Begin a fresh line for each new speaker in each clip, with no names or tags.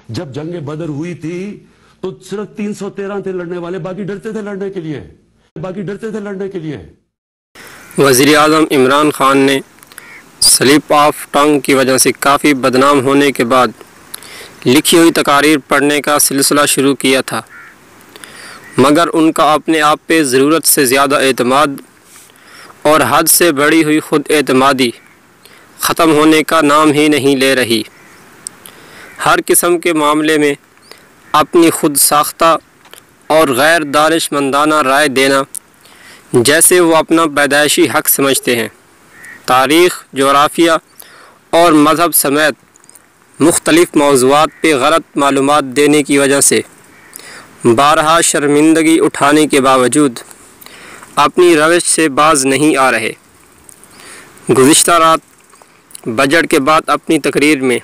जब जंग बदर हुई थी तो सिर्फ 313 थे लड़ने वाले, बाकी डरते थे लड़ने के लिए।
वज़ीर आज़म इमरान खान ने स्लिप ऑफ टंग की वजह से काफ़ी बदनाम होने के बाद लिखी हुई तकारीर पढ़ने का सिलसिला शुरू किया था, मगर उनका अपने आप पे ज़रूरत से ज़्यादा एतमाद और हद से बढ़ी हुई ख़ुद एतमादी ख़त्म होने का नाम ही नहीं ले रही। हर किस्म के मामले में अपनी खुद साख्ता और गैर दानिशमंदाना राय देना जैसे वो अपना पैदाइशी हक़ समझते हैं। तारीख़, जोग्राफिया और मज़हब समेत मुख्तलिफ़ मौज़ूआत पे गलत मालूमात देने की वजह से बारहा शर्मिंदगी उठाने के बावजूद अपनी रविश से बाज नहीं आ रहे। गुज़िश्ता रात बजट के बाद अपनी तकरीर में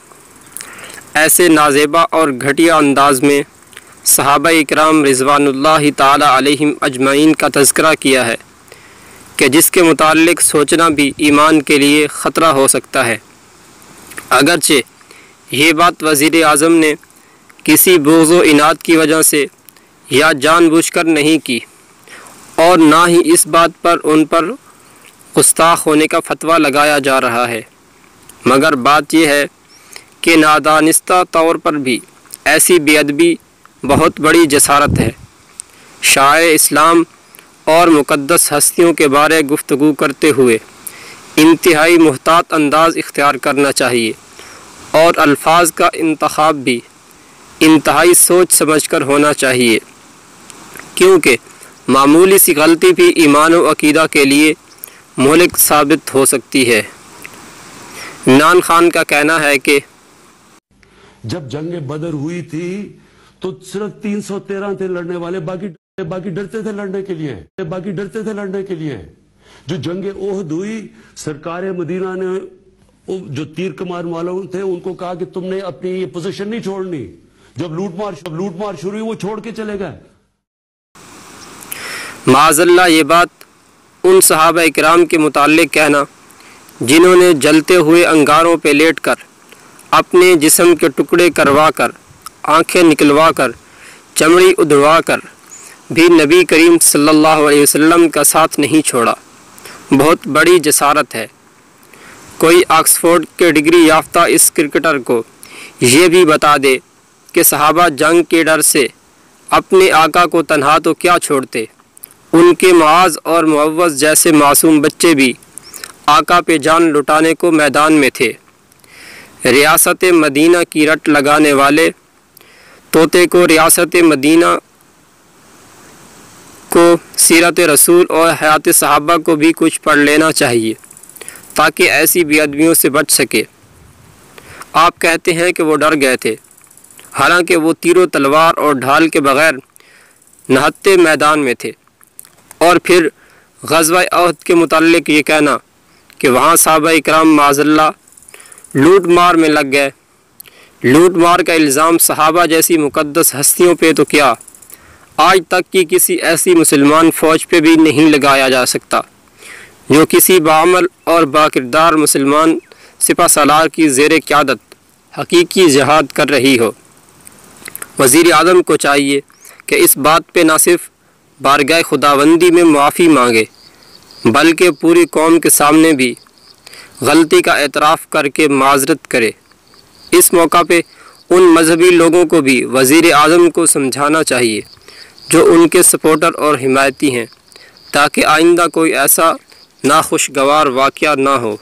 ऐसे नाज़ेबा और घटिया अंदाज में सहाबा इकराम रिज़वानुल्लाहि ताला अलैहिम अजमाइन का तज़किरा किया है कि जिसके मुताल्लिक़ सोचना भी ईमान के लिए ख़तरा हो सकता है। अगरचे ये बात वज़ीर आज़म ने किसी बोझ व इनाद की वजह से या जानबूझकर नहीं की और ना ही इस बात पर उन पर गुस्ताख होने का फतवा लगाया जा रहा है, मगर बात यह है कि नादानिस्ता तौर पर भी ऐसी बेअदबी बहुत बड़ी जसारत है। शायर इस्लाम और मुक़द्दस हस्तियों के बारे गुफ्तगू करते हुए इंतहाई मुहतात अंदाज़ इख्तियार करना चाहिए और अल्फाज का इंतखाब भी इंतहाई सोच समझकर होना चाहिए, क्योंकि मामूली सी गलती भी ईमान व अक़ीदा के लिए मुहलिक साबित हो सकती है। इमरान खान का कहना है कि
जब जंग बदर हुई थी तो सिर्फ 313 थे लड़ने वाले, बाकी डरते थे लड़ने के लिए। जो जंग ओहद हुई, सरकार मदीना ने जो तीर कमान वालों थे उनको कहा कि तुमने अपनी ये पोजीशन नहीं छोड़नी। जब लूटमार शुरू हुई वो छोड़ के चले गए।
माज़अल्लाह ये बात उन सहाबा इकराम के मुताल्लिक़ कहना जिन्होंने जलते हुए अंगारों पे लेटकर अपने जिस्म के टुकड़े करवा कर, आँखें निकलवा कर, चमड़ी उधड़वा कर भी नबी करीम सल्लल्लाहु अलैहि वसल्लम का साथ नहीं छोड़ा, बहुत बड़ी जसारत है। कोई ऑक्सफोर्ड के डिग्री याफ्ता इस क्रिकेटर को ये भी बता दे कि सहाबा जंग के डर से अपने आका को तन्हा तो क्या छोड़ते, उनके मुआज़ और मुअव्वज़ जैसे मासूम बच्चे भी आका पे जान लुटाने को मैदान में थे। रियासत मदीना की रट लगाने वाले तोते को रियासत मदीना को सीरत रसूल और हयात सहाबा को भी कुछ पढ़ लेना चाहिए ताकि ऐसी बेअदबियों से बच सके। आप कहते हैं कि वो डर गए थे, हालांकि वो तीरों तलवार और ढाल के बग़ैर नहत्ते मैदान में थे। और फिर ग़ज़वा अहद के मुताल्लिक़ ये कहना कि वहाँ सहाबा इकराम माज़अल्लाह लूट मार में लग गए। लूट मार का इल्ज़ाम सहाबा जैसी मुक़द्दस हस्तियों पे तो क्या, आज तक की किसी ऐसी मुसलमान फ़ौज पे भी नहीं लगाया जा सकता जो किसी बाअमल और बाकिरदार मुसलमान सिपा सालार की ज़ेर क़यादत हकीकी जिहाद कर रही हो। वज़ीर आज़म को चाहिए कि इस बात पे न सिर्फ बारगाह खुदावंदी में माफ़ी मांगे बल्कि पूरी कौम के सामने भी गलती का एतराफ़ करके माज़रत करे। इस मौका पे उन मजहबी लोगों को भी वज़ीर आज़म को समझाना चाहिए जो उनके सपोर्टर और हिमायती हैं, ताकि आइंदा कोई ऐसा नाखुशगवार वाक़या ना हो।